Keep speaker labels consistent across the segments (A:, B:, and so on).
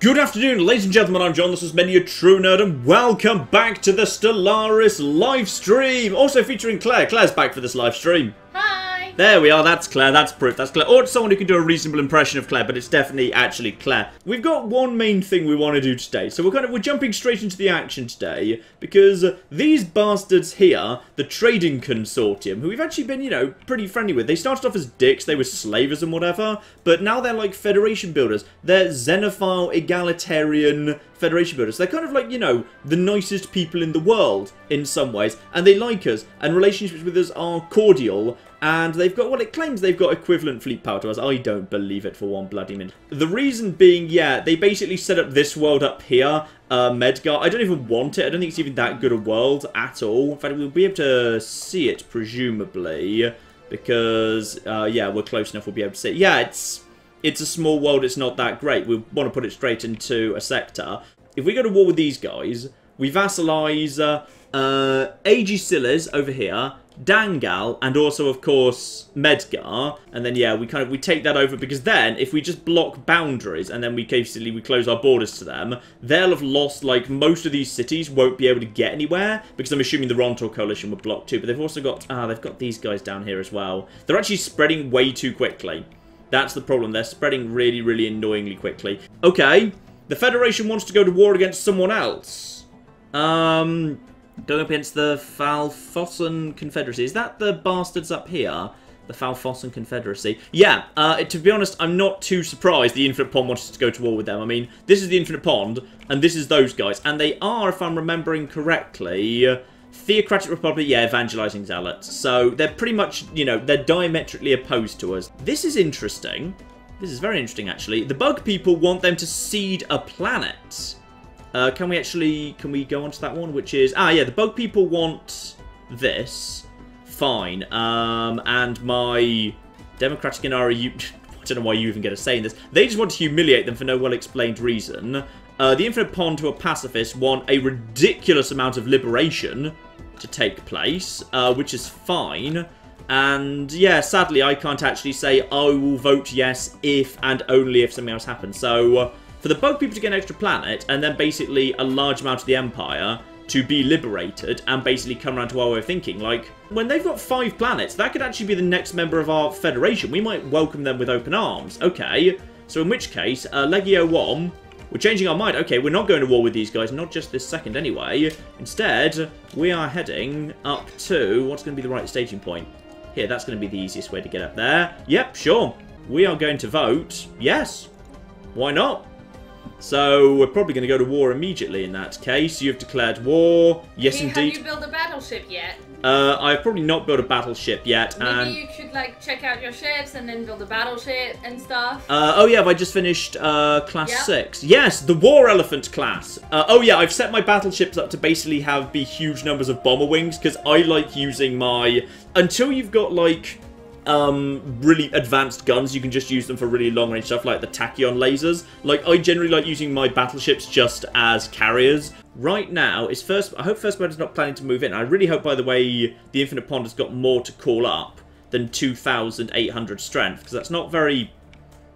A: Good afternoon, ladies and gentlemen, I'm John, this is Many a True Nerd, and welcome back to the Stellaris livestream! Also featuring Claire. Claire's back for this livestream.
B: Hi!
A: There we are, that's Claire, that's proof, that's Claire. Or it's someone who can do a reasonable impression of Claire, but it's definitely actually Claire. We've got one main thing we want to do today, so we're jumping straight into the action today, because these bastards here, the trading consortium, who we've actually been, you know, pretty friendly with. They started off as dicks, they were slavers and whatever, but now they're like Federation builders. They're xenophile, egalitarian Federation builders. They're kind of like, you know, the nicest people in the world in some ways, and they like us, and relationships with us are cordial, and they've got, well, it claims they've got equivalent fleet power to us. I don't believe it for one bloody minute. The reason being, yeah, they basically set up this world up here, Medgar. I don't even want it. I don't think it's even that good a world at all. In fact, we'll be able to see it, presumably, because, yeah, we're close enough, we'll be able to see it. Yeah, it's a small world, it's not that great. We want to put it straight into a sector. If we go to war with these guys, we vassalize Aegisilis over here, Dangal, and also, of course, Medgar. And then, yeah, we take that over, because then, if we just block boundaries, and then we close our borders to them, they'll have lost, like, most of these cities won't be able to get anywhere, because I'm assuming the Rontor Coalition would block too. But they've also got, they've got these guys down here as well. They're actually spreading way too quickly. That's the problem. They're spreading really, really annoyingly quickly. Okay, the Federation wants to go to war against someone else. Going up against the Falfossen Confederacy. Is that the bastards up here? The Falfossen Confederacy? Yeah, to be honest, I'm not too surprised the Infinite Pond wants to go to war with them. I mean, this is the Infinite Pond, and this is those guys. And they are, if I'm remembering correctly, Theocratic Republic, yeah, evangelizing zealots. So they're pretty much, you know, they're diametrically opposed to us. This is interesting. This is very interesting, actually. The bug people want them to seed a planet. Can we go on to that one? Which is, yeah, the bug people want this. Fine. And my Democratic NRU, I don't know why you even get a say in this. They just want to humiliate them for no well-explained reason. The Infinite Pond, who are pacifists, want a ridiculous amount of liberation to take place, which is fine. And, yeah, sadly, I can't actually say I will vote yes if and only if something else happens. So, for the bug people to get an extra planet, and then basically a large amount of the Empire to be liberated and basically come around to our way of thinking, like, when they've got 5 planets, that could actually be the next member of our Federation. We might welcome them with open arms. Okay, so in which case, Legio 1... we're changing our mind. Okay, we're not going to war with these guys, not just this second anyway. Instead, we are heading up to... what's going to be the right staging point? Here, that's going to be the easiest way to get up there. Yep, sure. We are going to vote yes. Why not? So, we're probably going to go to war immediately in that case. You've declared war. Yes, indeed.
B: Have you built a battleship yet?
A: I've probably not built a battleship yet.
B: Maybe you should, like, check out your ships and then build a battleship and stuff.
A: Oh yeah, have I just finished class 6? Yes, the War Elephant class. Oh yeah, I've set my battleships up to basically be huge numbers of bomber wings, because I like using my... until you've got, like... really advanced guns, you can just use them for really long range stuff like the tachyon lasers. Like, I generally like using my battleships just as carriers. Right now, I hope First Blood is not planning to move in. I really hope, by the way, the Infinite Pond has got more to call up than 2,800 strength, because that's not very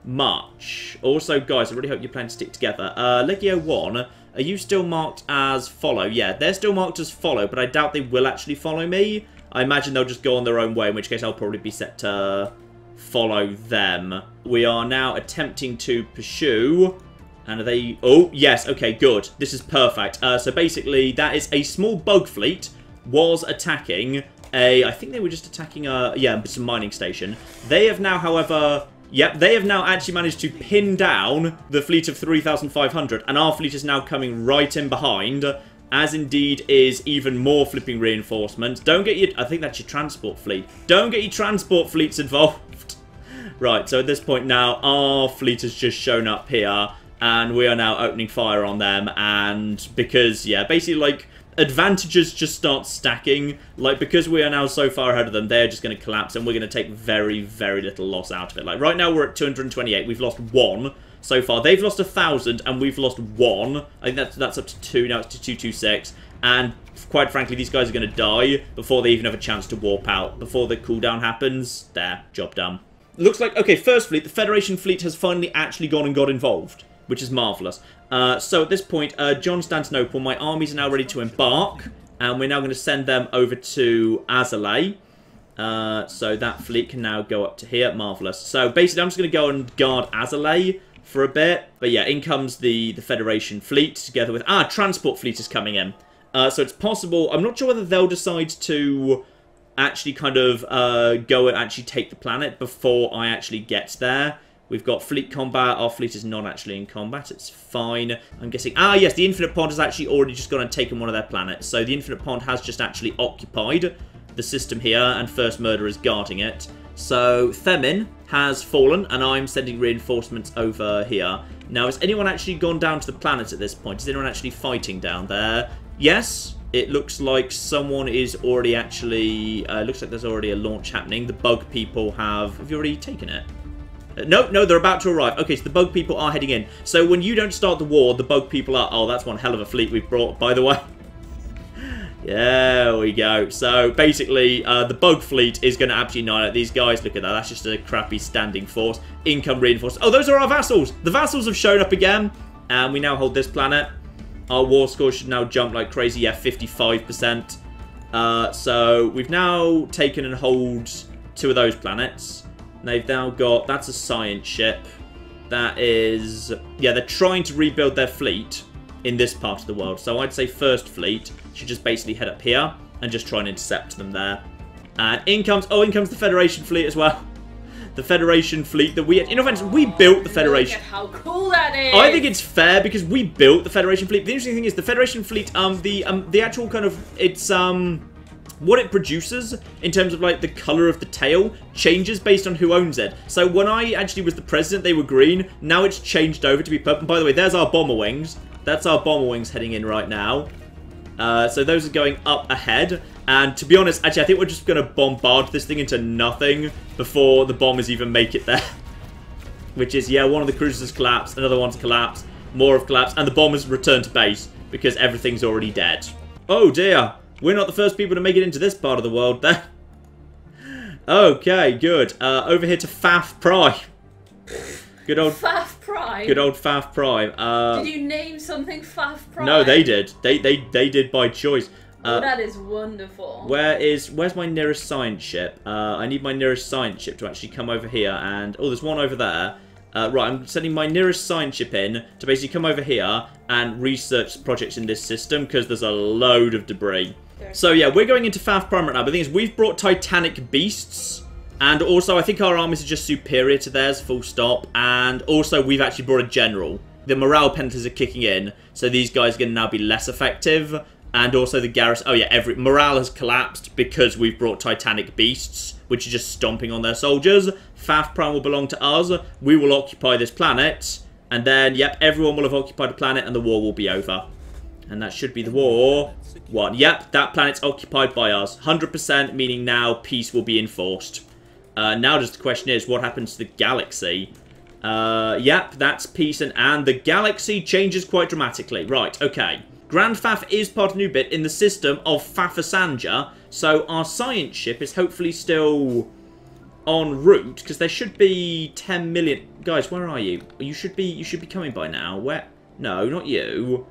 A: much. Also, guys, I really hope you plan to stick together. Legio 1, are you still marked as follow? Yeah, they're still marked as follow, but I doubt they will actually follow me. I imagine they'll just go on their own way, in which case I'll probably be set to follow them. We are now attempting to pursue. And are they... oh, yes, okay, good. This is perfect. So basically, that is a small bug fleet was attacking I think they were just attacking yeah, some mining station. They have now, however... yep, they have now actually managed to pin down the fleet of 3,500. And our fleet is now coming right in behind... as indeed is even more flipping reinforcements. Don't get your... I think that's your transport fleet. Don't get your transport fleets involved. Right, so at this point now, our fleet has just shown up here. And we are now opening fire on them. And because, yeah, basically, like, advantages just start stacking. Like, because we are now so far ahead of them, they're just going to collapse. And we're going to take very, very little loss out of it. Like, right now we're at 228. We've lost 1. So far, they've lost 1,000 and we've lost 1. I think that's up to 2, now it's to 226. And quite frankly, these guys are going to die before they even have a chance to warp out. Before the cooldown happens, there, job done. Looks like, okay, first fleet, the Federation fleet has finally actually gone and got involved. which is marvellous. So at this point, Constantinople, my armies are now ready to embark, and we're now going to send them over to Azalea. So that fleet can now go up to here. Marvellous. So basically, I'm just going to go and guard Azalea for a bit. But yeah, in comes the Federation fleet together with... transport fleet is coming in. So it's possible... I'm not sure whether they'll decide to actually kind of go and actually take the planet before I actually get there. We've got fleet combat. Our fleet is not actually in combat. It's fine. I'm guessing... yes, the Infinite Pond has actually already just gone and taken one of their planets. So the Infinite Pond has just actually occupied the system here, and First Murder is guarding it. So Themin has fallen, and I'm sending reinforcements over here. Now, has anyone actually gone down to the planet at this point? Is anyone actually fighting down there? Yes, it looks like someone is already actually... looks like there's already a launch happening. The bug people have... Have you already taken it? No, they're about to arrive. Okay, so the bug people are heading in. So when you don't start the war, the bug people are... Oh, that's one hell of a fleet we've brought, by the way. There we go. So basically, the bug fleet is going to absolutely annihilate these guys. Look at that. That's just a crappy standing force. Income reinforced. Oh, those are our vassals. The vassals have shown up again. And we now hold this planet. Our war score should now jump like crazy. Yeah, 55%. So we've now taken and hold 2 of those planets. They've now got... That's a science ship. That is... Yeah, they're trying to rebuild their fleet in this part of the world. So I'd say First Fleet should just basically head up here and just try and intercept them there. And in comes... Oh, in comes the Federation fleet as well. The Federation fleet that we... In offense, we built the Federation...
B: Look at how cool that is!
A: I think it's fair because we built the Federation fleet. The interesting thing is the Federation fleet, the actual kind of... It's, what it produces in terms of like the colour of the tail changes based on who owns it. So when I actually was the president, they were green. Now it's changed over to be purple. And by the way, there's our bomber wings. That's our bomber wings heading in right now. So those are going up ahead. And to be honest, actually, I think we're just going to bombard this thing into nothing before the bombers even make it there. Which is, yeah, one of the cruisers has collapsed, another one's collapsed, more have collapsed, and the bombers return to base because everything's already dead. Oh dear. We're not the first people to make it into this part of the world, then. Okay, good. Over here to Faf Prime. Good old...
B: Faf Prime?
A: Good old Faf Prime.
B: Did you name something Faf Prime?
A: No, they did. They did by choice.
B: Oh, that is wonderful.
A: Where's my nearest science ship? I need my nearest science ship to actually come over here, and... Oh, there's one over there. Right, I'm sending my nearest science ship in to basically come over here and research projects in this system, because there's a load of debris. So yeah, we're going into Faf Prime right now, but the thing is, we've brought Titanic Beasts, and also I think our armies are just superior to theirs, full stop, and also we've actually brought a general. The morale penalties are kicking in, so these guys are going to now be less effective, and also the garrison... Oh yeah, morale has collapsed because we've brought Titanic Beasts, which are just stomping on their soldiers. Faf Prime will belong to us, we will occupy this planet, and then, yep, everyone will have occupied a planet and the war will be over. And that should be the war. 1. Yep, that planet's occupied by us. 100%, meaning now peace will be enforced. Now just the question is, what happens to the galaxy? Yep, that's peace, and the galaxy changes quite dramatically. Right, okay. Grand Faf is part of New Bit in the system of Fafasanja, so our science ship is hopefully still en route, because there should be 10 million... Guys, where are you? You should be coming by now. Where? No, not you.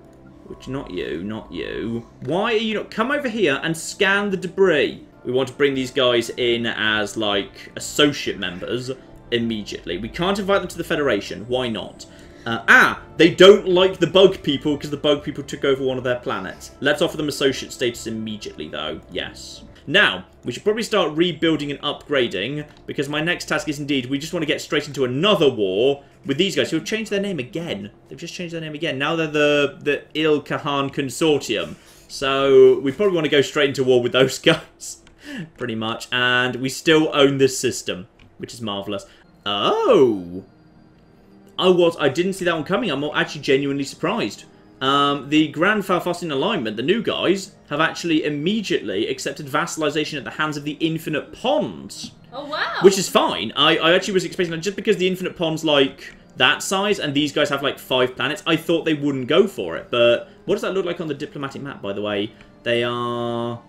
A: Which, not you, not you. Why are you not... Come over here and scan the debris. We want to bring these guys in as, like, associate members immediately. We can't invite them to the Federation. Why not? They don't like the bug people because the bug people took over one of their planets. Let's offer them associate status immediately, though. Yes. Now, we should probably start rebuilding and upgrading, because my next task is indeed, we just want to get straight into another war with these guys who have changed their name again. They've just changed their name again. Now they're the Il Kahan Consortium. So, we probably want to go straight into war with those guys. Pretty much. And we still own this system, which is marvellous. Oh! I didn't see that one coming. I'm actually genuinely surprised. The Grand Falfossin alignment, the new guys, have actually immediately accepted vassalization at the hands of the Infinite Ponds.
B: Oh, wow.
A: Which is fine. I actually was expecting that just because the Infinite Pond's like that size and these guys have like 5 planets, I thought they wouldn't go for it. But what does that look like on the diplomatic map, by the way? They are...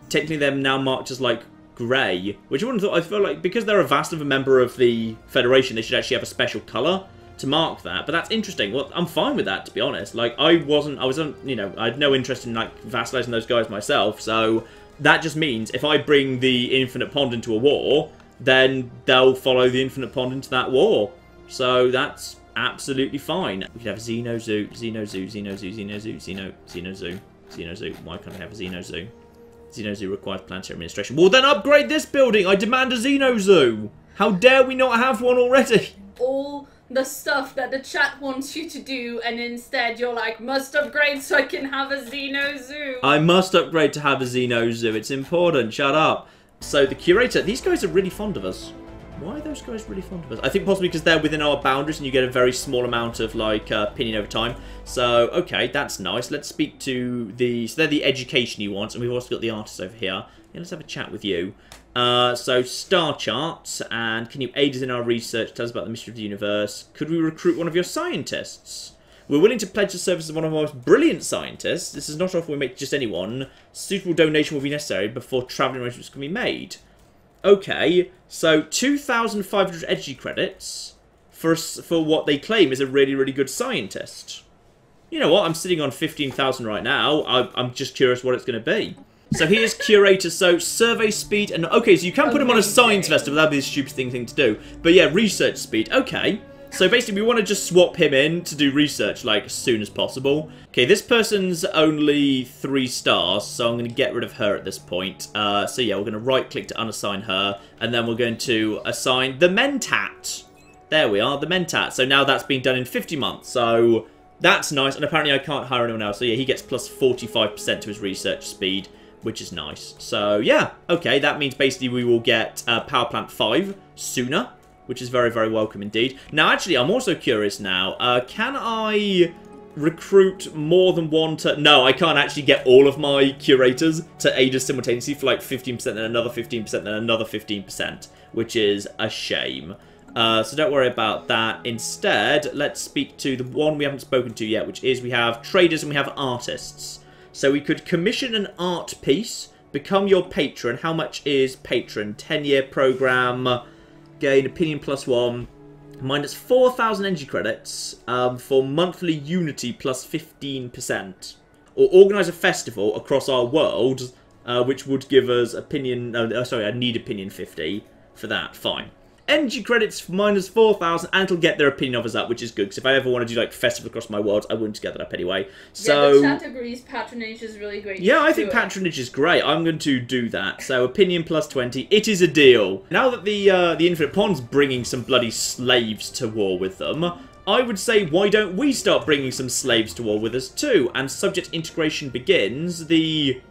A: Technically, they're now marked as like grey, which I wouldn't have thought. I feel like because they're a vassal of a member of the Federation, they should actually have a special colour. to mark that. But that's interesting. Well, I'm fine with that, to be honest. Like, I wasn't, you know, I had no interest in, like, vassalizing those guys myself. So that just means if I bring the Infinite Pond into a war, then they'll follow the Infinite Pond into that war. So that's absolutely fine. We could have a Xeno Zoo, Xeno Zoo, Xeno Zoo, Xeno Zoo, Xeno Zoo, Xeno Zoo. Why can't I have a Xeno Zoo? Xeno Zoo requires planetary administration. Well, then upgrade this building. I demand a Xeno Zoo. How dare we not have one already?
B: All the stuff that the chat wants you to do, and instead you're like, must upgrade so I can have a Xeno Zoo.
A: I must upgrade to have a Xeno Zoo. It's important. Shut up. So the Curator, these guys are really fond of us. Why are those guys really fond of us? I think possibly because they're within our boundaries and you get a very small amount of, like, opinion over time. So, okay, that's nice. Let's speak to the... So they're the education you want, and we've also got the artists over here. Yeah, let's have a chat with you. So, star charts, and can you aid us in our research? Tell us about the mystery of the universe. Could we recruit one of your scientists? We're willing to pledge the service of one of our most brilliant scientists. This is not offer we make to just anyone. Suitable donation will be necessary before travelling arrangements can be made. Okay, so 2,500 energy credits for what they claim is a really, really good scientist. You know what? I'm sitting on 15,000 right now. I'm just curious what it's going to be. So here's Curator. So survey speed and... Okay, so you can put him on a science festival. That'd be a stupid thing to do. But yeah, research speed. Okay. So basically, we want to just swap him in to do research, like, as soon as possible. Okay, this person's only 3 stars, so I'm going to get rid of her at this point. So yeah, we're going to right-click to unassign her, and then we're going to assign the Mentat. There we are, the Mentat. So now that's been done in 50 months, so that's nice. And apparently I can't hire anyone else, so yeah, he gets plus 45% to his research speed, which is nice. So yeah, okay, that means basically we will get Power Plant 5 sooner, which is very, very welcome indeed. Now, actually, I'm also curious now. Can I recruit more than one to... No, I can't actually get all of my curators to aid us simultaneously for like 15%, then another 15%, then another 15%, which is a shame. So don't worry about that. Instead, let's speak to the one we haven't spoken to yet, which is we have traders and we have artists. So we could commission an art piece, become your patron. How much is patron? 10-year program... Gain opinion +1, minus 4,000 energy credits for monthly unity plus 15%. Or organise a festival across our world, which would give us opinion... sorry, I need opinion 50 for that. Fine. Energy credits minus 4,000, and it'll get their opinion of us up, which is good, because if I ever want to do, like, festival across my world, I wouldn't get that up anyway. So,
B: yeah, the chat agrees patronage is really great.
A: Yeah, I think patronage is great. I'm going to do that. So, opinion plus 20. It is a deal. Now that the Infinite Pond's bringing some bloody slaves to war with them, I would say, why don't we start bringing some slaves to war with us too? And subject integration begins, the...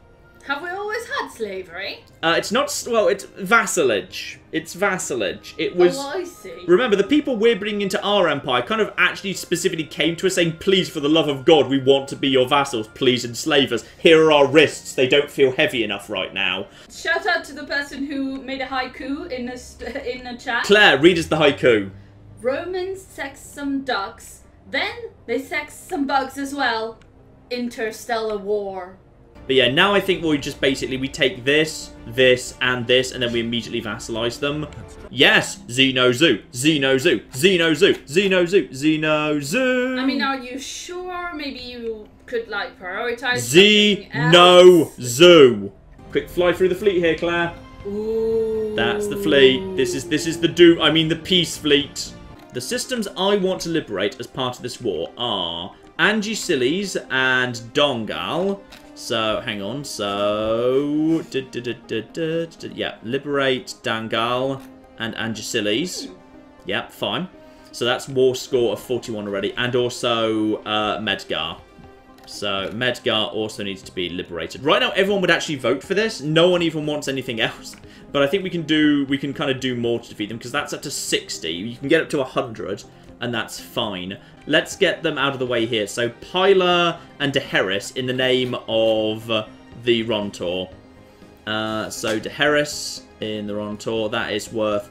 B: Have we always had slavery?
A: It's not... Well, it's vassalage. It's vassalage. It was...
B: Oh, I see.
A: Remember, the people we're bringing into our empire kind of actually specifically came to us saying, please, for the love of God, we want to be your vassals. Please enslave us. Here are our wrists. They don't feel heavy enough right now.
B: Shout out to the person who made a haiku in the chat.
A: Claire, read us the haiku.
B: Romans sex some ducks. Then they sex some bugs as well. Interstellar war.
A: But yeah, now I think we just basically, we take this, this, and this, and then we immediately vassalize them. Yes! Xeno Zoo! Xeno Zoo! Xeno Zoo! Xeno Zoo! Xeno Zoo!
B: I mean, are you sure? Maybe you could, like, prioritize
A: Xeno Zoo! Quick fly through the fleet here, Claire.
B: Ooh.
A: That's the fleet. This is the doom, I mean the peace fleet. The systems I want to liberate as part of this war are Angusilles and Dongal. So, hang on, so... yeah, liberate Dangal and Angusilles. Yep, fine. So that's war score of 41 already. And also Medgar. So, Medgar also needs to be liberated. Right now, everyone would actually vote for this. No one even wants anything else. But I think we can kind of do more to defeat them, because that's up to 60. You can get up to 100, and that's fine. Let's get them out of the way here. So, Pyla and Deheris in the name of the Rontor. So, Deheris in the Rontor,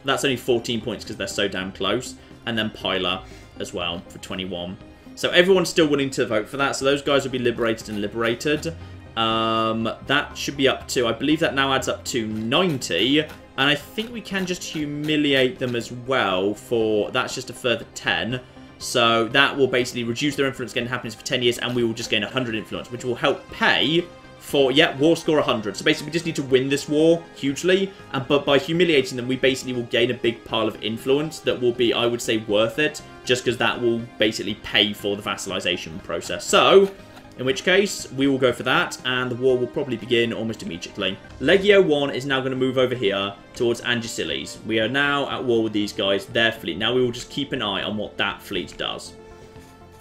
A: that's only 14 points because they're so damn close. And then Pyla as well for 21. So, everyone's still willing to vote for that. So, those guys will be liberated and liberated. That should be up to, I believe that now adds up to 90. And I think we can just humiliate them as well for, that's just a further 10. So that will basically reduce their influence gain happiness for 10 years, and we will just gain 100 influence, which will help pay for, yeah, war score 100. So basically we just need to win this war hugely, but by humiliating them, we basically will gain a big pile of influence that will be, I would say, worth it, just because that will basically pay for the vassalization process. So, in which case, we will go for that, and the war will probably begin almost immediately. Legio 1 is now going to move over here towards Angisilies. We are now at war with these guys, their fleet. Now we will just keep an eye on what that fleet does.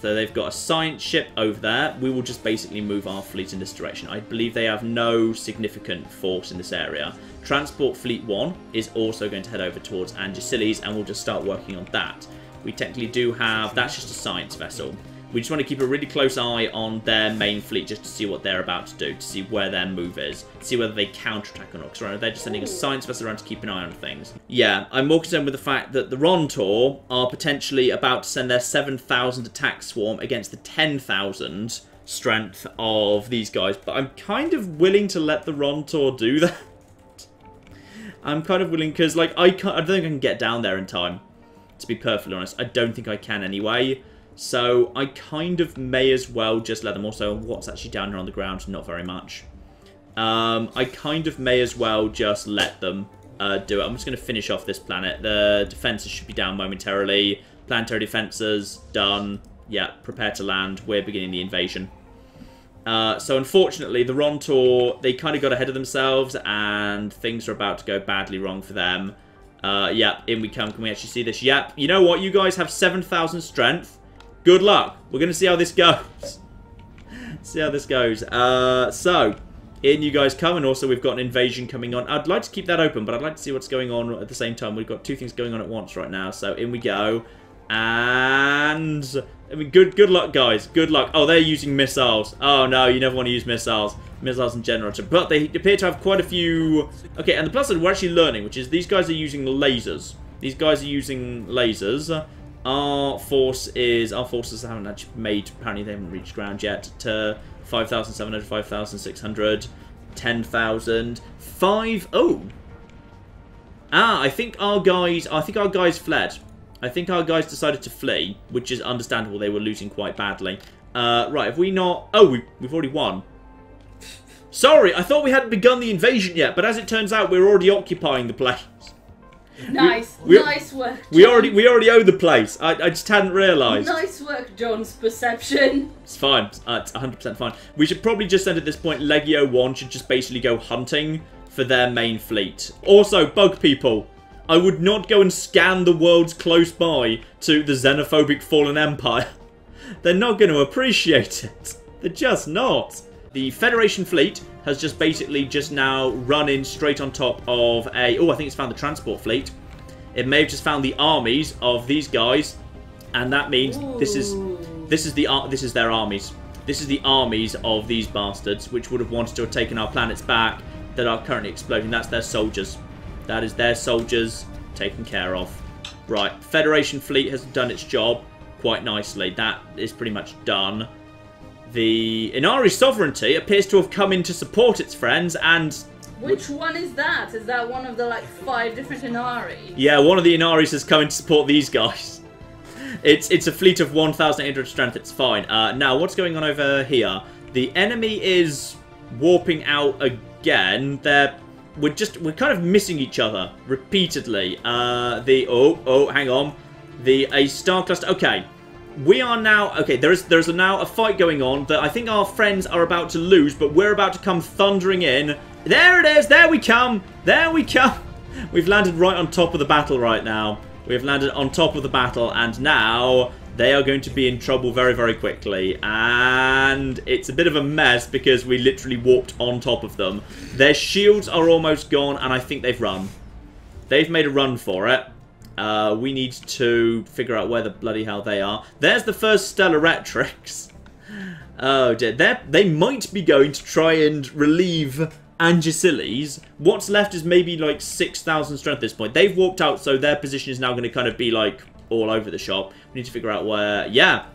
A: So they've got a science ship over there. We will just basically move our fleet in this direction. I believe they have no significant force in this area. Transport Fleet 1 is also going to head over towards Angisilies, and we'll just start working on that. We technically do have... That's just a science vessel. We just want to keep a really close eye on their main fleet just to see what they're about to do, to see where their move is, to see whether they counterattack or not. Because right now they're just sending a science vessel around to keep an eye on things. Yeah, I'm more concerned with the fact that the Rontor are potentially about to send their 7,000 attack swarm against the 10,000 strength of these guys. But I'm kind of willing to let the Rontor do that. I'm kind of willing because, like, I don't think I can get down there in time. To be perfectly honest, I don't think I can anyway. So I kind of may as well just let them. Also, what's actually down here on the ground? Not very much. I kind of may as well just let them do it. I'm just going to finish off this planet. The defenses should be down momentarily. Planetary defenses done. Yeah, prepare to land. We're beginning the invasion. So unfortunately, the Rontor, they kind of got ahead of themselves, and things are about to go badly wrong for them. Yeah, in we come. Can we actually see this? Yep. You know what? You guys have 7,000 strength. Good luck. We're going to see how this goes. See how this goes. So, in you guys come, and also we've got an invasion coming on. I'd like to keep that open, but I'd like to see what's going on at the same time. We've got two things going on at once right now. So, in we go. And... I mean, good luck, guys. Good luck. Oh, they're using missiles. Oh, no, you never want to use missiles. Missiles in general. But they appear to have quite a few... Okay, and the plus that we're actually learning, which is these guys are using lasers. These guys are using lasers. Our forces haven't actually made, apparently they haven't reached ground yet, to 5,700, 5,600, 10,000, 5, oh! I think our guys fled. I think our guys decided to flee, which is understandable, they were losing quite badly. Right, have we not, oh, we've already won. Sorry, I thought we hadn't begun the invasion yet, but as it turns out, we're already occupying the place.
B: Nice, nice work, John.
A: We already own the place. I just hadn't realised.
B: Nice work, John's perception.
A: It's fine. It's 100% fine. We should probably just end at this point. Legio 1 should just basically go hunting for their main fleet. Also, bug people, I would not go and scan the worlds close by to the xenophobic fallen empire. They're not going to appreciate it. They're just not. The Federation fleet has just basically just now run in straight on top of a... Oh, I think it's found the transport fleet. It may have just found the armies of these guys, and that means this is their armies. This is the armies of these bastards, which would have wanted to have taken our planets back, that are currently exploding. That's their soldiers. That is their soldiers taken care of. Right, Federation fleet has done its job quite nicely. That is pretty much done. The Inari sovereignty appears to have come in to support its friends, and...
B: Which one is that? Is that one of the, like, 5 different Inari?
A: Yeah, one of the Inaris has come in to support these guys. It's a fleet of 1,800 strength, it's fine. Now, what's going on over here? The enemy is warping out again. We're kind of missing each other repeatedly. Hang on. A star cluster, okay. We are now... Okay, there's now a fight going on that I think our friends are about to lose, but we're about to come thundering in. There it is! There we come! There we come! We've landed right on top of the battle right now. We've landed on top of the battle, and now they are going to be in trouble very, very quickly. And it's a bit of a mess because we literally walked on top of them. Their shields are almost gone, and I think they've run. They've made a run for it. We need to figure out where the bloody hell they are. There's the first Stellaris. Oh dear. They might be going to try and relieve Angisilies. What's left is maybe like 6,000 strength at this point. They've walked out, so their position is now going to kind of be like all over the shop. We need to figure out where... Yeah,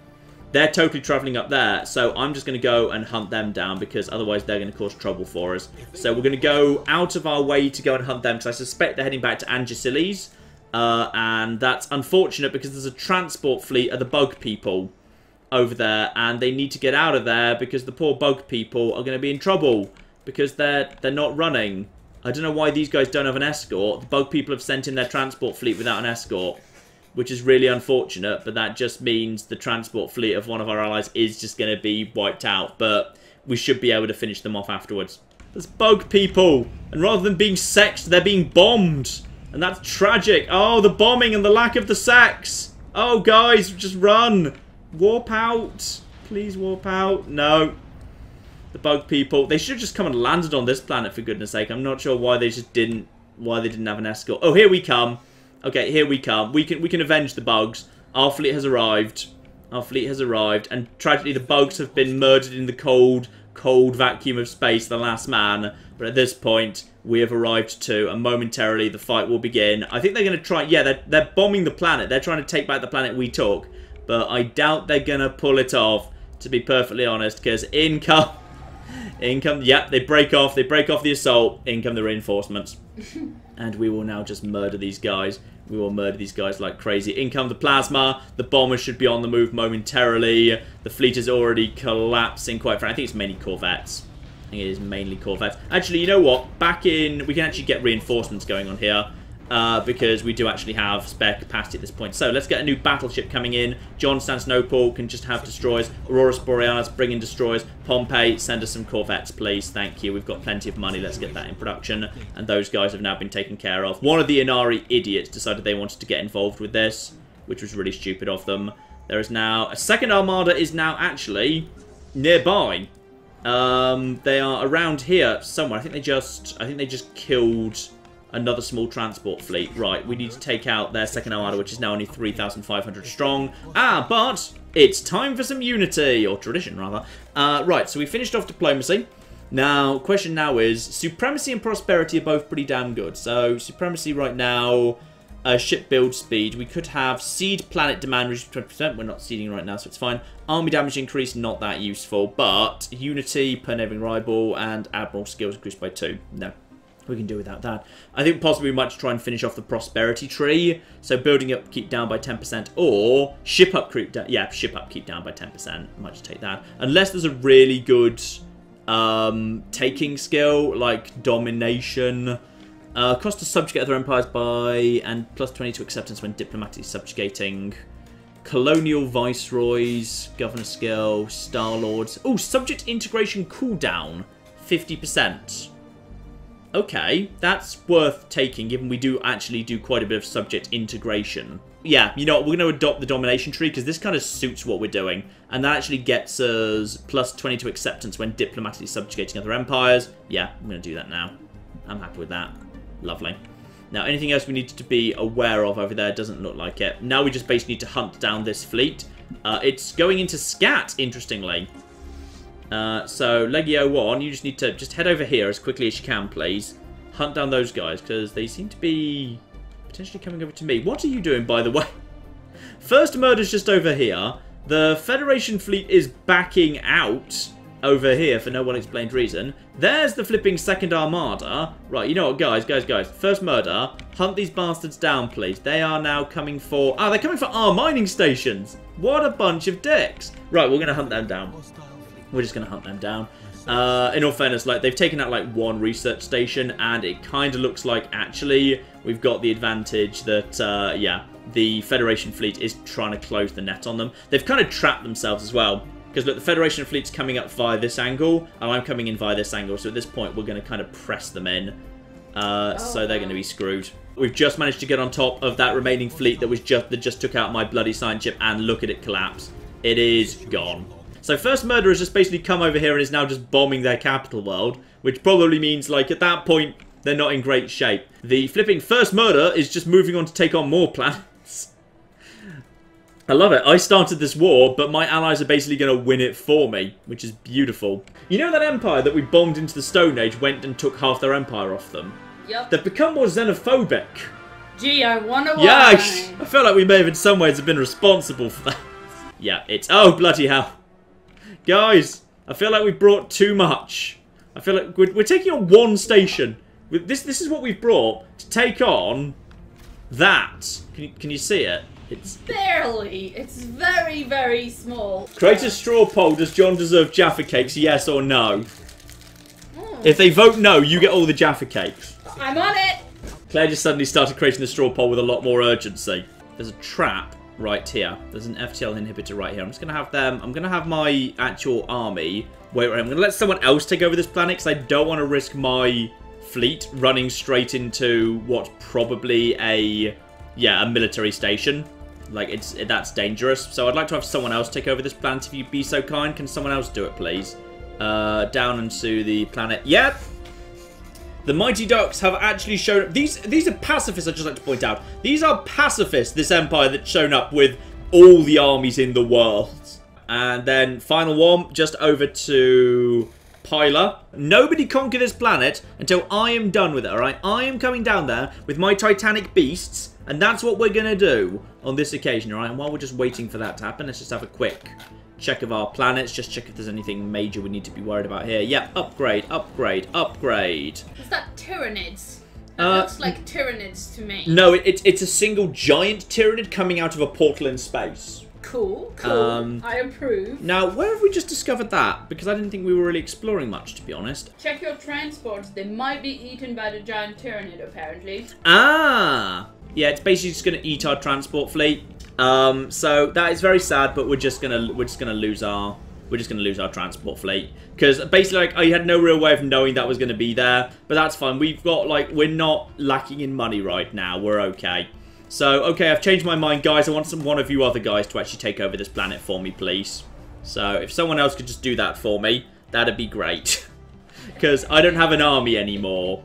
A: they're totally travelling up there. So I'm just going to go and hunt them down because otherwise they're going to cause trouble for us. So we're going to go out of our way to go and hunt them because I suspect they're heading back to Angisilies. And that's unfortunate because there's a transport fleet of the bug people over there, and they need to get out of there because the poor bug people are going to be in trouble because they're not running. I don't know why these guys don't have an escort. The bug people have sent in their transport fleet without an escort, which is really unfortunate, but that just means the transport fleet of one of our allies is just going to be wiped out, but we should be able to finish them off afterwards. There's bug people, and rather than being sexed, they're being bombed, and that's tragic. Oh, the bombing and the lack of the sex. Oh, guys, just run. Warp out. Please warp out. No. The bug people, they should have just come and landed on this planet, for goodness sake. I'm not sure why they just didn't, why they didn't have an escort. Oh, here we come. Okay, here we come. We can avenge the bugs. Our fleet has arrived. Our fleet has arrived, and tragically the bugs have been murdered in the cold vacuum of space, the last man. But at this point, we have arrived too, and momentarily the fight will begin. I think they're going to try, yeah, they're bombing the planet. They're trying to take back the planet we took, but I doubt they're going to pull it off, to be perfectly honest, because in come, yep, they break off the assault, in come the reinforcements. And we will now just murder these guys. We will murder these guys like crazy. In come the plasma. The bombers should be on the move momentarily. The fleet is already collapsing quite frankly. I think it's mainly corvettes. I think it is mainly corvettes. Actually, you know what? Back in... We can actually get reinforcements going on here. Because we do actually have spare capacity at this point. So let's get a new battleship coming in. John Constantinople can just have destroyers. Aurora Borealis, bring in destroyers. Pompey, send us some corvettes, please. Thank you. We've got plenty of money. Let's get that in production. And those guys have now been taken care of. One of the Inari idiots decided they wanted to get involved with this, which was really stupid of them. There is now... A second armada is now actually nearby. They are around here somewhere. I think they just killed... another small transport fleet. Right, we need to take out their second armada, which is now only 3,500 strong. But it's time for some unity, or tradition, rather. Right, so we finished off diplomacy. Now, question now is, supremacy and prosperity are both pretty damn good. So, supremacy right now, ship build speed. We could have seed planet demand reduced 20%. We're not seeding right now, so it's fine. Army damage increase, not that useful. But unity per neighboring rival and admiral skills increased by 2. No. We can do without that. I think possibly we might try and finish off the prosperity tree. So building up, keep down by 10%. Or ship up, keep down. Yeah, ship up, keep down by 10%. Might just take that. Unless there's a really good taking skill, like domination. Cost to subjugate other empires by, and plus 20 to acceptance when diplomatically subjugating. Colonial viceroys, governor skill, star lords. Oh, subject integration cooldown, 50%. Okay, that's worth taking, given we do actually do quite a bit of subject integration. Yeah, you know what, we're going to adopt the domination tree, because this kind of suits what we're doing. And that actually gets us plus 20 to acceptance when diplomatically subjugating other empires. Yeah, I'm going to do that now. I'm happy with that. Lovely. Now, anything else we need to be aware of over there? Doesn't look like it. Now we just basically need to hunt down this fleet. It's going into scat, interestingly. So, Legio 1, you just need to just head over here as quickly as you can, please. Hunt down those guys, because they seem to be potentially coming over to me. What are you doing, by the way? First murder's just over here. The Federation fleet is backing out over here for no unexplained reason. There's the flipping second armada. Right, you know what, guys. First murder. Hunt these bastards down, please. They are now coming for... Ah, they're coming for our mining stations. What a bunch of dicks. Right, we're going to hunt them down. We're just going to hunt them down. In all fairness, like, they've taken out, like, one research station, and it kind of looks like, actually, we've got the advantage that, yeah, the Federation fleet is trying to close the net on them. They've kind of trapped themselves as well. Because, look, the Federation fleet's coming up via this angle, and I'm coming in via this angle, so at this point, we're going to kind of press them in. So they're going to be screwed. We've just managed to get on top of that remaining fleet that just took out my bloody science ship, and look at it collapse. It is gone. So First Murder has just basically come over here and is now just bombing their capital world, which probably means, like, at that point, they're not in great shape. The flipping First Murder is just moving on to take on more planets. I love it. I started this war, but my allies are basically going to win it for me, which is beautiful. You know that empire that we bombed into the Stone Age went and took half their empire off them?
B: Yep.
A: They've become more xenophobic.
B: Gee, I wonder why.
A: Yeah, I feel like we may have in some ways have been responsible for that. Yeah, it's... Oh, bloody hell. Guys, I feel like we've brought too much. I feel like we're taking on one station. This is what we've brought to take on that. Can you see it? It's
B: barely. It's very, very small.
A: Create a straw poll. Does John deserve Jaffa cakes? Yes or no? If they vote no, you get all the Jaffa cakes.
B: I'm on it.
A: Claire just suddenly started creating the straw poll with a lot more urgency. There's a trap right here. There's an FTL inhibitor right here. I'm just going to have them. I'm going to have my actual army. Wait, I'm going to let someone else take over this planet because I don't want to risk my fleet running straight into what's probably a military station. Like, that's dangerous. So I'd like to have someone else take over this planet if you'd be so kind. Can someone else do it, please? Down into the planet. Yep. The Mighty Ducks have actually shown up. These are pacifists, I'd just like to point out. These are pacifists, this empire that's shown up with all the armies in the world. And then, final one, just over to Pyla. Nobody conquer this planet until I am done with it, alright? I am coming down there with my Titanic beasts, and that's what we're going to do on this occasion, alright? And while we're just waiting for that to happen, let's just have a quick check of our planets. Just check if there's anything major we need to be worried about here. Yep, upgrade, upgrade, upgrade.
B: Is that Tyranids? That looks like Tyranids to me.
A: No, it's a single giant Tyranid coming out of a portal in space.
B: Cool, cool. I approve.
A: Now, where have we just discovered that? Because I didn't think we were really exploring much, to be honest.
B: Check your transports. They might be eaten by the giant Tyranid, apparently.
A: Ah! Yeah, it's basically just going to eat our transport fleet. So that is very sad, but we're just gonna lose our transport fleet because basically, like, I had no real way of knowing that was going to be there. But that's fine. We've got, like, we're not lacking in money right now. We're okay. So okay, I've changed my mind, guys. I want one of you other guys to actually take over this planet for me, please. So if someone else could just do that for me, that'd be great. Because I don't have an army anymore.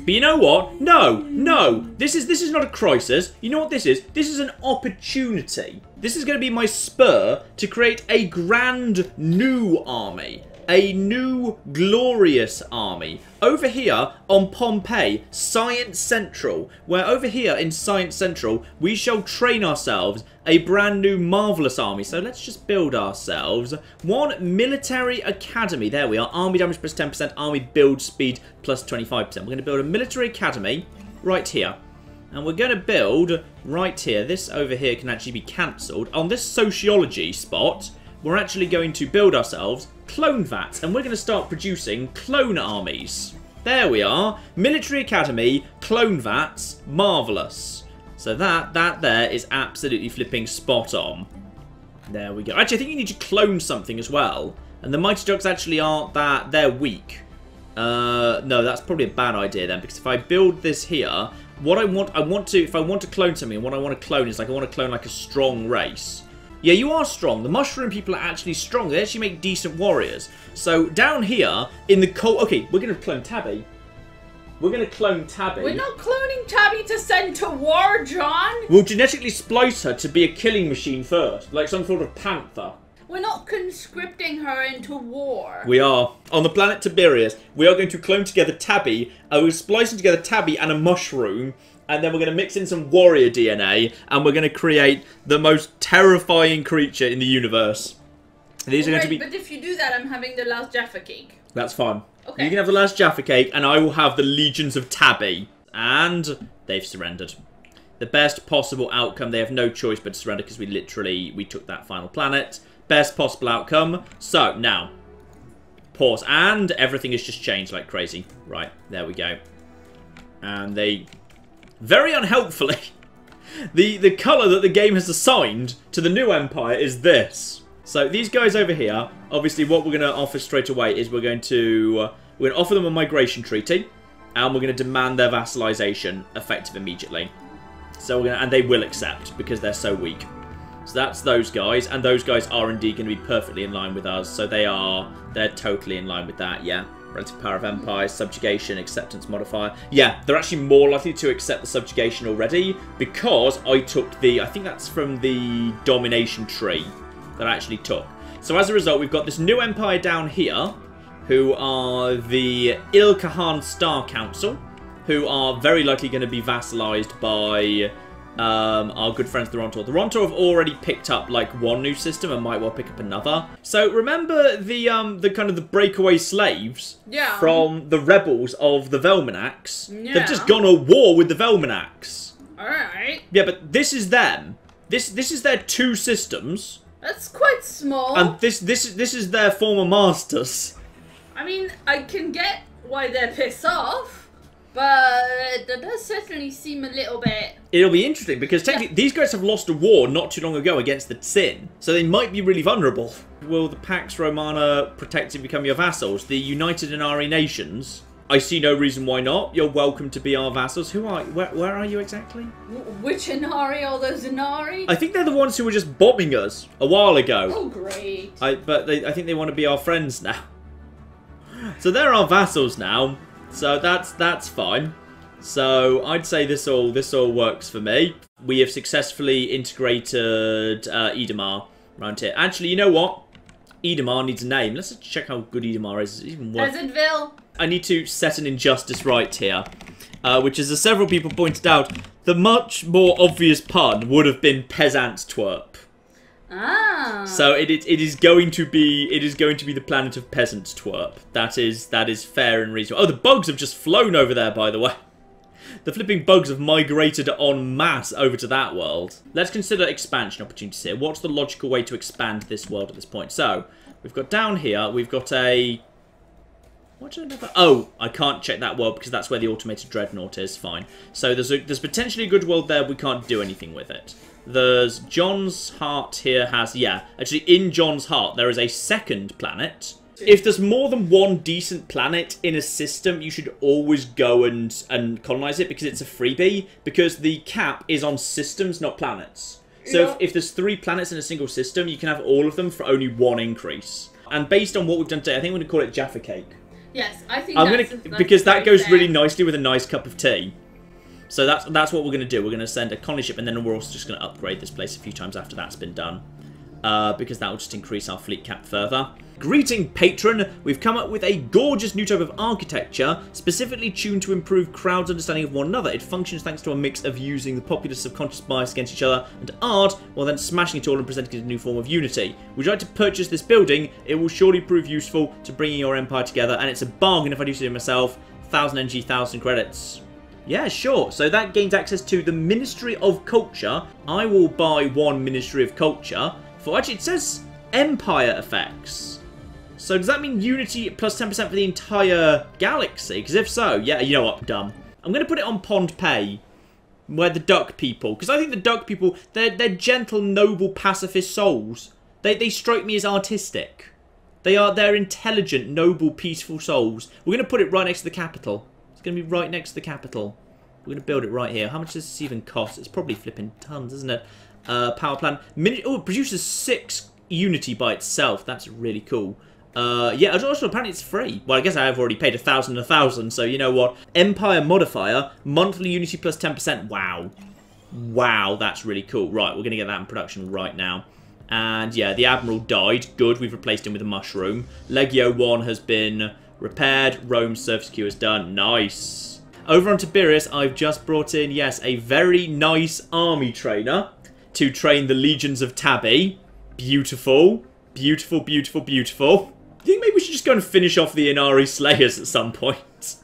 A: But you know what? No. This is not a crisis. You know what this is? This is an opportunity. This is going to be my spur to create a grand new army. A new glorious army. Over here on Pompeii, Science Central. Where over here in Science Central, we shall train ourselves a brand new marvellous army. So let's just build ourselves one military academy. There we are. Army damage plus 10%. Army build speed plus 25%. We're going to build a military academy right here. And we're going to build right here. This over here can actually be cancelled. On this sociology spot, we're actually going to build ourselves clone vats, and we're going to start producing clone armies. There we are. Military Academy, clone vats, marvellous. So that there is absolutely flipping spot on. There we go. Actually, I think you need to clone something as well. And the Mighty Ducks actually aren't that, they're weak. No, that's probably a bad idea then, because if I build this here, what if I want to clone something, what I want to clone is, like, I want to clone like a strong race. Yeah, you are strong. The mushroom people are actually strong. They actually make decent warriors. So down here in the cold... Okay, we're going to clone Tabby. We're going to clone Tabby.
B: We're not cloning Tabby to send to war, John.
A: We'll genetically splice her to be a killing machine first. Like some sort of panther.
B: We're not conscripting her into war.
A: We are. On the planet Tiberius, we are going to clone together Tabby. We're splicing together Tabby and a mushroom. And then we're going to mix in some warrior DNA, and we're going to create the most terrifying creature in the universe. These are going to be...
B: But if you do that, I'm having the last Jaffa cake.
A: That's fine.
B: Okay.
A: You can have the last Jaffa cake, and I will have the legions of Tabby. And they've surrendered. The best possible outcome. They have no choice but to surrender because we took that final planet. Best possible outcome. So, now. Pause. And everything has just changed like crazy. Right, there we go. And they... Very unhelpfully, the colour that the game has assigned to the new empire is this. So these guys over here, obviously what we're going to offer straight away is we're going to offer them a migration treaty, and we're going to demand their vassalization effective immediately. So and they will accept because they're so weak. So that's those guys, and those guys are indeed going to be perfectly in line with us. So they're totally in line with that, yeah. Relative power of empires, subjugation, acceptance modifier. Yeah, they're actually more likely to accept the subjugation already because I took I think that's from the domination tree that I actually took. So as a result, we've got this new empire down here who are the Il-Kahan Star Council, who are very likely going to be vassalized by our good friends the Rontor. The Rontor have already picked up like one new system and might well pick up another. So remember the kind of the breakaway slaves from the rebels of the Velminax?
B: Yeah.
A: They've just gone to war with the Velminax.
B: Alright.
A: Yeah, but this is them. This is their 2 systems.
B: That's quite small.
A: And this is their former masters.
B: I mean, I can get why they're pissed off, but that does certainly seem a little bit...
A: It'll be interesting, because technically these guys have lost a war not too long ago against the Tsin, so they might be really vulnerable. Will the Pax Romana protect and become your vassals? The United Inari Nations? I see no reason why not. You're welcome to be our vassals. Who are... Where are you exactly?
B: Which Inari are those Inari?
A: I think they're the ones who were just bombing us a while ago.
B: Oh, great.
A: I think they want to be our friends now. So they're our vassals now. So that's fine. So I'd say this all works for me. We have successfully integrated Idamar around here. Actually, you know what? Idamar needs a name. Let's just check how good Idamar is. It's even worse.
B: Pleasantville.
A: I need to set an injustice right here, which is, as several people pointed out, the much more obvious pun would have been Peasant Twerp.
B: Ah.
A: So it is going to be the planet of Peasant Twerp. That is fair and reasonable. Oh, the bugs have just flown over there, by the way. The flipping bugs have migrated en masse over to that world. Let's consider expansion opportunities here. What's the logical way to expand this world at this point? So, we've got down here, we've got a... What did I know? Oh, I can't check that world because that's where the automated dreadnought is. Fine. So there's potentially a good world there. We can't do anything with it. There's John's Heart here has... Yeah, actually in John's Heart there is a second planet. If there's more than one decent planet in a system, you should always go and colonize it because it's a freebie. Because the cap is on systems, not planets. So
B: Yeah.
A: if there's 3 planets in a single system, you can have all of them for only 1 increase. And based on what we've done today, I think we're going to call it Jaffa Cake.
B: Yes, I think that's
A: because that goes
B: fair.
A: really nicely with a nice cup of tea. So that's what we're going to do. We're going to send a colony ship, and then we're also just going to upgrade this place a few times after that's been done. Because that will just increase our fleet cap further. Greeting, patron! We've come up with a gorgeous new type of architecture, specifically tuned to improve crowds' understanding of one another. It functions thanks to a mix of using the popular subconscious bias against each other and art, while then smashing it all and presenting it as a new form of unity. Would you like to purchase this building? It will surely prove useful to bringing your empire together, and it's a bargain if I do so myself. 1,000 NG, 1,000 credits. Yeah, sure. So that gains access to the Ministry of Culture. I will buy 1 Ministry of Culture. For actually, it says Empire effects. So does that mean Unity plus 10% for the entire galaxy? Because if so, yeah, you know what, dumb. I'm going to put it on Pond Pay, where the duck people, because I think the duck people, they're gentle, noble, pacifist souls. They strike me as artistic. They're intelligent, noble, peaceful souls. We're going to put it right next to the capital. It's going to be right next to the capital. We're going to build it right here. How much does this even cost? It's probably flipping tons, isn't it? Power plant. Oh, it produces 6 Unity by itself. That's really cool. Yeah, also apparently it's free. Well, I guess I have already paid 1,000 and 1,000, so you know what? Empire modifier, monthly Unity plus 10%. Wow. Wow, that's really cool. Right, we're going to get that in production right now. And yeah, the Admiral died. Good, we've replaced him with a mushroom. Legio 1 has been repaired. Rome's surface queue is done. Nice. Over on Tiberius, I've just brought in, yes, a very nice army trainer to train the legions of Tabby. Beautiful. Beautiful, beautiful, beautiful. I think maybe we should just go and finish off the Inari Slayers at some point.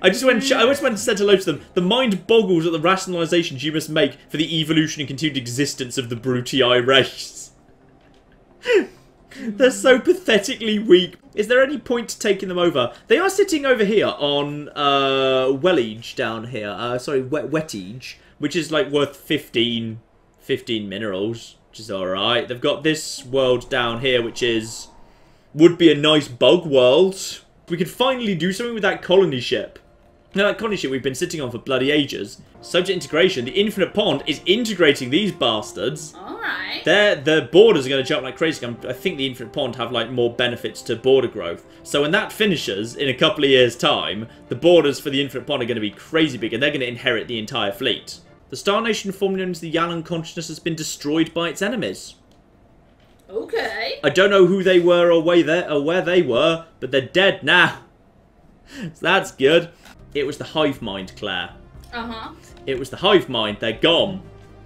A: I just went and said hello to them. The mind boggles at the rationalizations you must make for the evolution and continued existence of the Brutii race. They're so pathetically weak. Is there any point to taking them over? They are sitting over here on Wellage down here. Sorry, Wettage, which is like worth 15 minerals, which is alright. They've got this world down here, which would be a nice bug world. We could finally do something with that colony ship. Now, that colony ship we've been sitting on for bloody ages. Subject integration. The Infinite Pond is integrating these bastards.
B: Alright.
A: Their borders are going to jump like crazy. I think the Infinite Pond have like more benefits to border growth. So when that finishes in a couple of years' time, the borders for the Infinite Pond are going to be crazy big, and they're going to inherit the entire fleet. The Star Nation formerly known as the Yalan Consciousness has been destroyed by its enemies.
B: Okay.
A: I don't know who they were or where they were, but they're dead now. So that's good. It was the hive mind, Claire.
B: Uh-huh.
A: It was the hive mind. They're gone.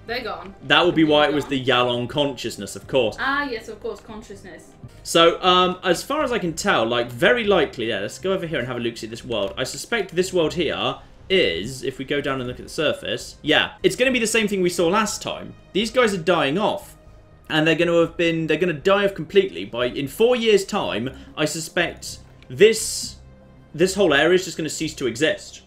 B: They're gone.
A: That would be why it was the Yalon consciousness, of course.
B: Ah, yes, of course, consciousness.
A: So, as far as I can tell, like, very likely, yeah, let's go over here and have a look at this world. I suspect this world here is, if we go down and look at the surface, yeah, it's going to be the same thing we saw last time. These guys are dying off. And they're going to die off completely in 4 years' time. I suspect this whole area is just going to cease to exist.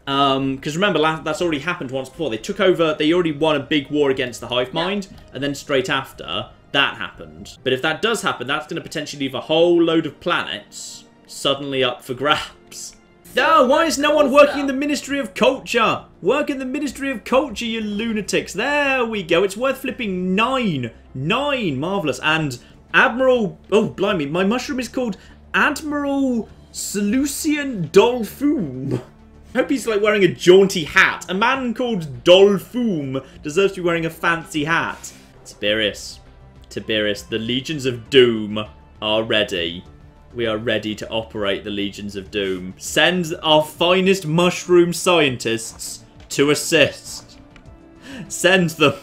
A: Because remember, that's already happened once before. They took over, they already won a big war against the hive mind, and then straight after, that happened. But if that does happen, that's going to potentially leave a whole load of planets suddenly up for grabs. No, why is no one working in the Ministry of Culture? Work in the Ministry of Culture, you lunatics. There we go. It's worth flipping 9. 9. Marvellous. And Admiral... Oh, blimey. My mushroom is called Admiral Seleucian Dolphoom. I hope he's like wearing a jaunty hat. A man called Dolphoom deserves to be wearing a fancy hat. Tiberius. Tiberius, the Legions of Doom are ready. We are ready to operate the Legions of Doom. Send our finest mushroom scientists to assist. Send them.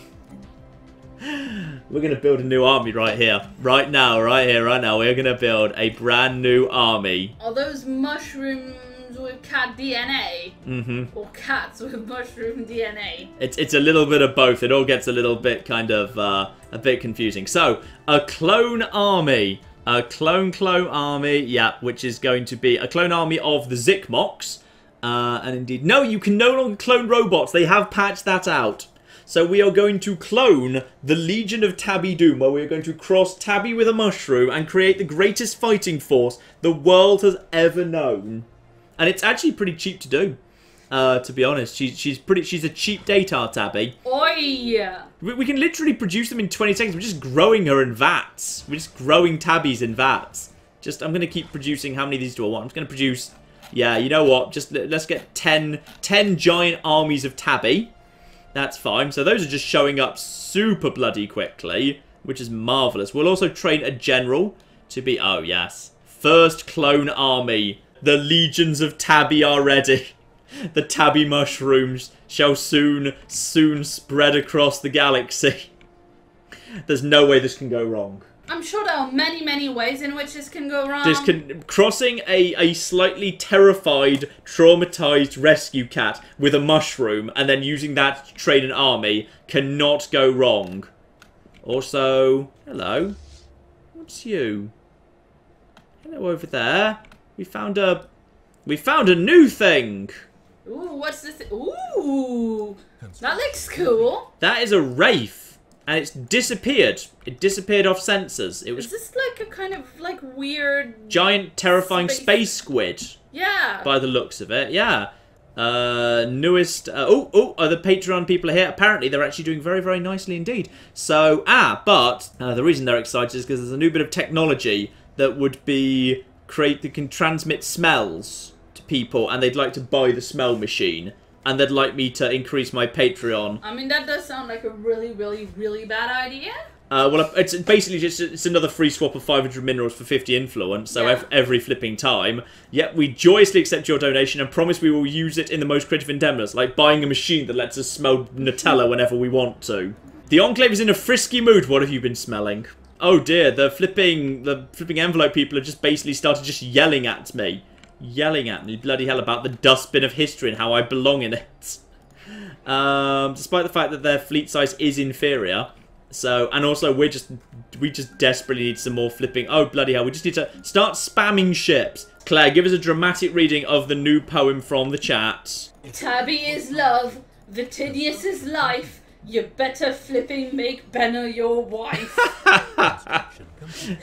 A: We're going to build a new army right here. Right now, right here, right now. We're going to build a brand new army.
B: Are those mushrooms with cat DNA?
A: Mm-hmm.
B: Or cats with mushroom DNA?
A: It's a little bit of both. It all gets a little bit kind of a bit confusing. So, a clone army. A clone army, yeah, which is going to be a clone army of the Zikmoks. And indeed, no, you can no longer clone robots. They have patched that out. So we are going to clone the Legion of Tabby Doom, where we are going to cross Tabby with a mushroom and create the greatest fighting force the world has ever known. And it's actually pretty cheap to do. To be honest, she's a cheap data, Tabby.
B: Oi!
A: We can literally produce them in 20 seconds. We're just growing her in vats. We're just growing tabbies in vats. I'm going to keep producing. How many of these do I want? I'm just going to produce... Yeah, you know what? Let's get 10 giant armies of tabby. That's fine. So those are just showing up super bloody quickly, which is marvellous. We'll also train a general to be... Oh, yes. First clone army. The legions of tabby are ready. The tabby mushrooms shall soon spread across the galaxy. There's no way this can go wrong.
B: I'm sure there are many ways in which this can go wrong.
A: Crossing a slightly terrified, traumatized rescue cat with a mushroom and then using that to train an army cannot go wrong. Also, hello. What's you? Hello over there. We found a new thing.
B: Ooh, what's this? Ooh, that looks cool.
A: That is a wraith, and it's disappeared. It disappeared off sensors. It was.
B: Is this like a kind of like weird,
A: giant, terrifying space squid?
B: Yeah. By
A: the looks of it, yeah. Newest. The Patreon people are here. Apparently, they're actually doing very nicely indeed. So, but the reason they're excited is because there's a new bit of technology that would be that can transmit smells to people, and they'd like to buy the smell machine, and they'd like me to increase my Patreon.
B: I mean, that does sound like a really bad idea.
A: Well, it's basically it's another free swap of 500 minerals for 50 influence, so yeah. Every flipping time. Yet we joyously accept your donation and promise we will use it in the most creative endeavours, like buying a machine that lets us smell Nutella whenever we want to. The Enclave is in a frisky mood. What have you been smelling? Oh dear, the flipping envelope people have just basically started just yelling at me. Yelling at me, bloody hell, about the dustbin of history and how I belong in it. Despite the fact that their fleet size is inferior. So, and also we just desperately need some more flipping... Oh, bloody hell, we just need to start spamming ships. Claire, give us a dramatic reading of the new poem from the chat.
B: Tabby is love, Vitidius is life. You better flipping make Benna your wife.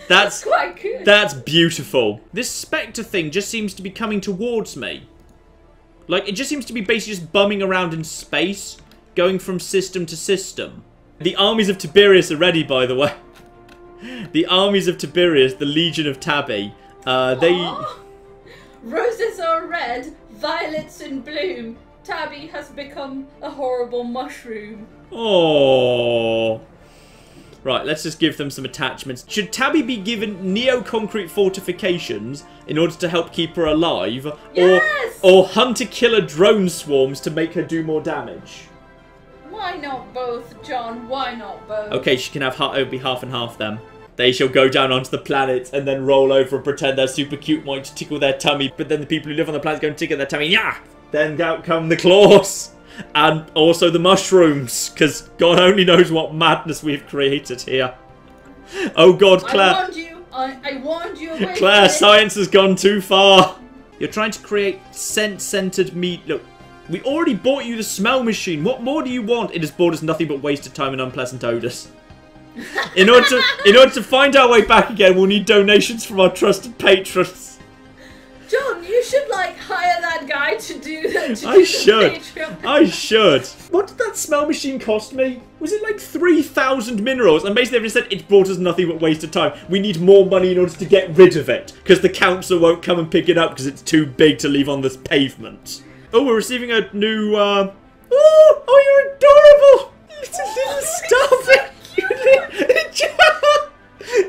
B: That's quite good.
A: That's beautiful. This Spectre thing just seems to be coming towards me. Like, it just seems to be basically just bumming around in space, going from system to system. The armies of Tiberius are ready, by the way. The armies of Tiberius, the Legion of Tabby.
B: Roses are red, violets in bloom. Tabby has become a horrible mushroom.
A: Oh. Right, let's just give them some attachments. Should Tabby be given neo-concrete fortifications in order to help keep her alive?
B: Yes!
A: Or hunter-killer drone swarms to make her do more damage?
B: Why not both, John? Why not both?
A: Okay, she can have it'll be half and half then. They shall go down onto the planet and then roll over and pretend they're super cute, wanting to tickle their tummy, but then the people who live on the planet go and tickle their tummy. Yeah! Then out come the claws. And also the mushrooms. Because God only knows what madness we've created here. Oh God, Claire.
B: I warned you. I warned you away.
A: Claire, science has gone too far. You're trying to create scent-centered meat. Look, we already bought you the smell machine. What more do you want? It has brought us nothing but wasted time and unpleasant odours. In order to find our way back again, we'll need donations from our trusted patrons.
B: John, you should like hire that guy to do the
A: I should. What did that smell machine cost me? Was it like 3,000 minerals? And basically they've just said it brought us nothing but wasted time. We need more money in order to get rid of it. Because the council won't come and pick it up because it's too big to leave on this pavement. Oh, we're receiving a new, Oh, you're adorable! Little stuff!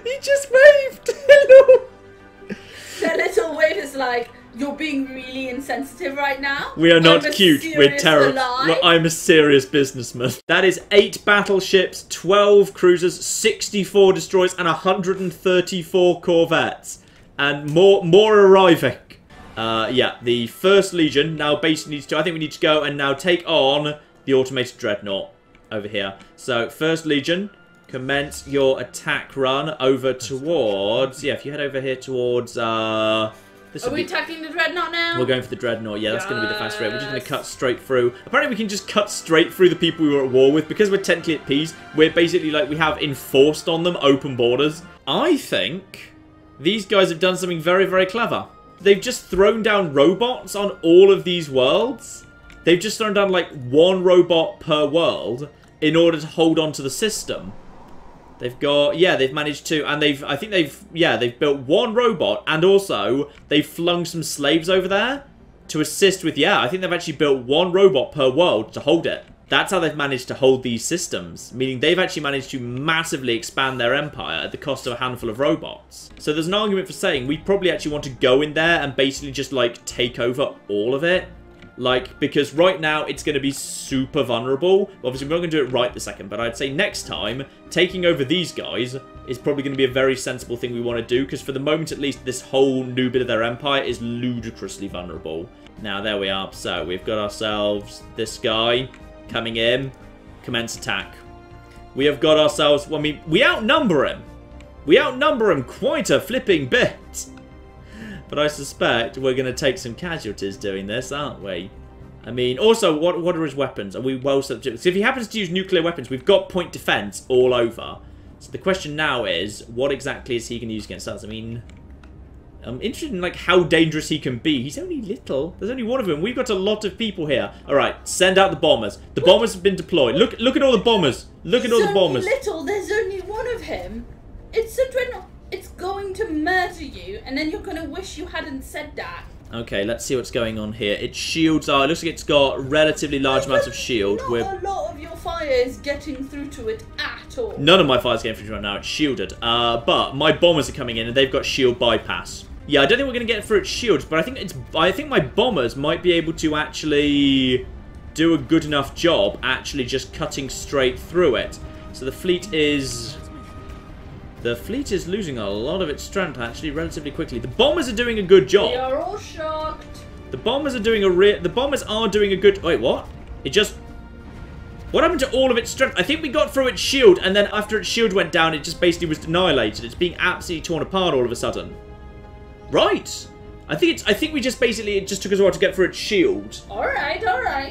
A: He just waved! Hello!
B: The little wave is like, you're being really insensitive right now.
A: We are not cute, we're terrible.
B: Well,
A: I'm a serious businessman. That is 8 battleships, 12 cruisers, 64 destroyers, and 134 corvettes. And more arriving. Yeah, the First Legion now basically needs to... I think we need to go and now take on the automated dreadnought over here. So, First Legion, commence your attack run over towards... Yeah, if you head over here towards... Are
B: we attacking the dreadnought now?
A: We're going for the dreadnought. Yeah, that's going to be the fast rate. We're just going to cut straight through. Apparently, we can just cut straight through the people we were at war with. Because we're technically at peace, we're basically like, we have enforced on them open borders. I think these guys have done something very, very clever. They've just thrown down robots on all of these worlds. They've just thrown down like 1 robot per world in order to hold on to the system. They've got, yeah, they've managed to, and they've built 1 robot, and also they've flung some slaves over there to assist with, yeah, I think they've actually built 1 robot per world to hold it. That's how they've managed to hold these systems, meaning they've actually managed to massively expand their empire at the cost of a handful of robots. So there's an argument for saying we probably actually want to go in there and basically just, like, take over all of it. Like, because right now it's going to be super vulnerable. Obviously, we're not going to do it right this second, but I'd say next time, taking over these guys is probably going to be a very sensible thing we want to do, because for the moment at least, this whole new bit of their empire is ludicrously vulnerable. Now, there we are. So, we've got ourselves this guy coming in. Commence attack. We have got ourselves... Well, I mean, we outnumber him. We outnumber him quite a flipping bit. But I suspect we're going to take some casualties doing this, aren't we? I mean, also, what are his weapons? Are we well set to... So if he happens to use nuclear weapons, we've got point defense all over. So the question now is, what exactly is he going to use against us? I mean, I'm interested in, like, how dangerous he can be. He's only little. There's only 1 of him. We've got a lot of people here. All right, send out the bombers. The bombers have been deployed. Look at all the bombers. Look at all the bombers.
B: Little. There's only 1 of him. It's a dreadnought. It's going to murder you, and then you're going to wish you hadn't said that.
A: Okay, let's see what's going on here. Its shields are... It looks like it's got relatively large amounts of shield.
B: Not a lot of your fire is getting through to it at all.
A: None of my fire's getting through to it now. It's shielded. But my bombers are coming in, and they've got shield bypass. Yeah, I don't think we're going to get through its shields, but I think my bombers might be able to actually do a good enough job actually just cutting straight through it. So the fleet is... The fleet is losing a lot of its strength, actually, relatively quickly. The bombers are doing a good job.
B: We are all shocked.
A: The bombers are doing a good... Wait, what? It just... What happened to all of its strength? I think we got through its shield, and then after its shield went down, it just basically was annihilated. It's being absolutely torn apart all of a sudden. Right. I think we just basically... It just took us a while to get through its shield.
B: Alright.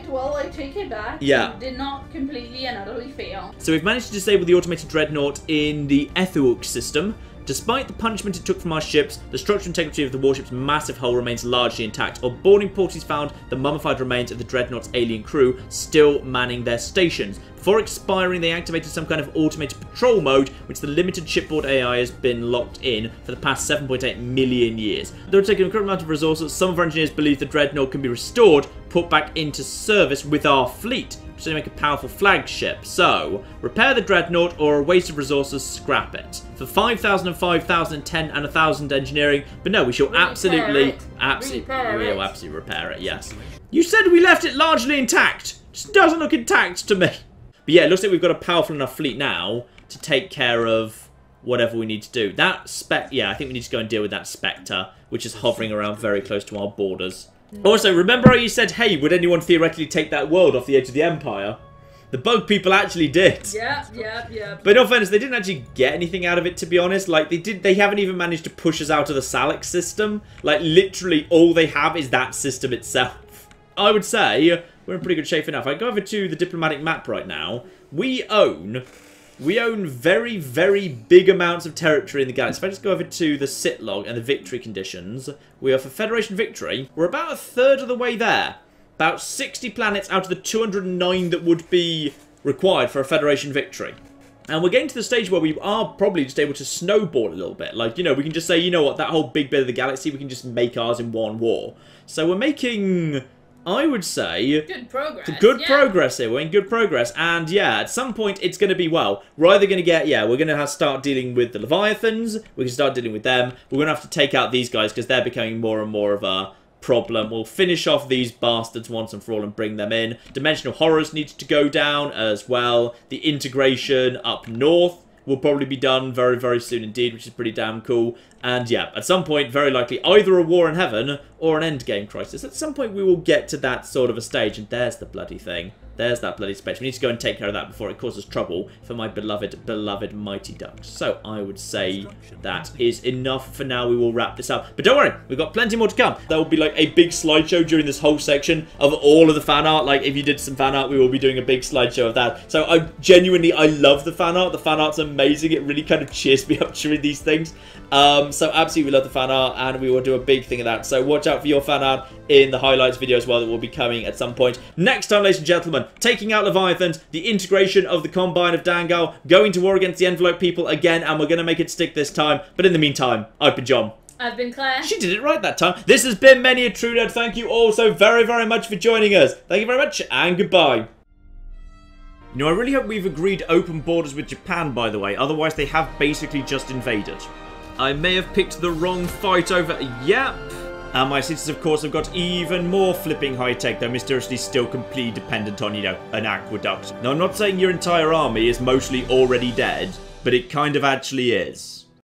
B: Well, I take it back.
A: Yeah.
B: You did not completely and utterly fail.
A: So we've managed to disable the automated dreadnought in the Ethuok system. Despite the punishment it took from our ships, the structural integrity of the warship's massive hull remains largely intact. On boarding portals found the mummified remains of the dreadnought's alien crew still manning their stations. Before expiring, they activated some kind of automated patrol mode, which the limited shipboard AI has been locked in for the past 7.8 million years. Though it takes an incredible amount of resources, some of our engineers believe the dreadnought can be restored, put back into service with our fleet, which is going to make a powerful flagship. So, repair the dreadnought, or a waste of resources, scrap it. For 5,000 and 5,000, 10 and 1,000 engineering, but no, we shall absolutely repair it, yes. You said we left it largely intact. Just doesn't look intact to me. But yeah, it looks like we've got a powerful enough fleet now to take care of whatever we need to do. That yeah, I think we need to go and deal with that Spectre, which is hovering around very close to our borders. Also, remember how you said, hey, would anyone theoretically take that world off the edge of the Empire? The bug people actually did.
B: Yeah.
A: But in all fairness, they didn't actually get anything out of it, to be honest. Like, they haven't even managed to push us out of the Salix system. Like, literally, all they have is that system itself. I would say we're in pretty good shape enough. I go over to the diplomatic map right now. We own very, very big amounts of territory in the galaxy. If I just go over to the sit log and the victory conditions, we are for Federation victory. We're about a third of the way there. About 60 planets out of the 209 that would be required for a Federation victory. And we're getting to the stage where we are probably just able to snowball a little bit. Like, you know, we can just say, you know what, that whole big bit of the galaxy, we can just make ours in one war. So we're making, I would say,
B: good progress.
A: Good progress here. We're in good progress. And yeah, at some point it's going to be, well, we're either going to get, we're going to have to start dealing with the Leviathans. We can start dealing with them. We're going to have to take out these guys because they're becoming more and more of a problem. We'll finish off these bastards once and for all and bring them in. Dimensional Horrors needs to go down as well. The integration up north will probably be done very, very soon indeed, which is pretty damn cool. And yeah, at some point, very likely, either a war in heaven or an endgame crisis. At some point, we will get to that sort of a stage, and there's the bloody thing. There's that bloody space. We need to go and take care of that before it causes trouble for my beloved Mighty Ducks. So I would say that is enough for now. We will wrap this up. But don't worry, we've got plenty more to come. There will be like a big slideshow during this whole section of all of the fan art. Like if you did some fan art, we will be doing a big slideshow of that. So I love the fan art. The fan art's amazing. It really kind of cheers me up during these things. So absolutely love the fan art, and we will do a big thing of that. So watch out for your fan art in the highlights video as well that will be coming at some point. Next time, ladies and gentlemen, taking out Leviathans, the integration of the Combine of Dangal, going to war against the Envelope people again, and we're going to make it stick this time. But in the meantime, I've been John.
B: I've been Claire.
A: She did it right that time. This has been Many a True Nerd. Thank you all so very, very much for joining us. Thank you very much, and goodbye. You know, I really hope we've agreed open borders with Japan, by the way. Otherwise, they have basically just invaded. I may have picked the wrong fight over... Yep. And my sisters, of course, have got even more flipping high-tech. They're mysteriously still completely dependent on, you know, an aqueduct. Now, I'm not saying your entire army is mostly already dead, but it kind of actually is.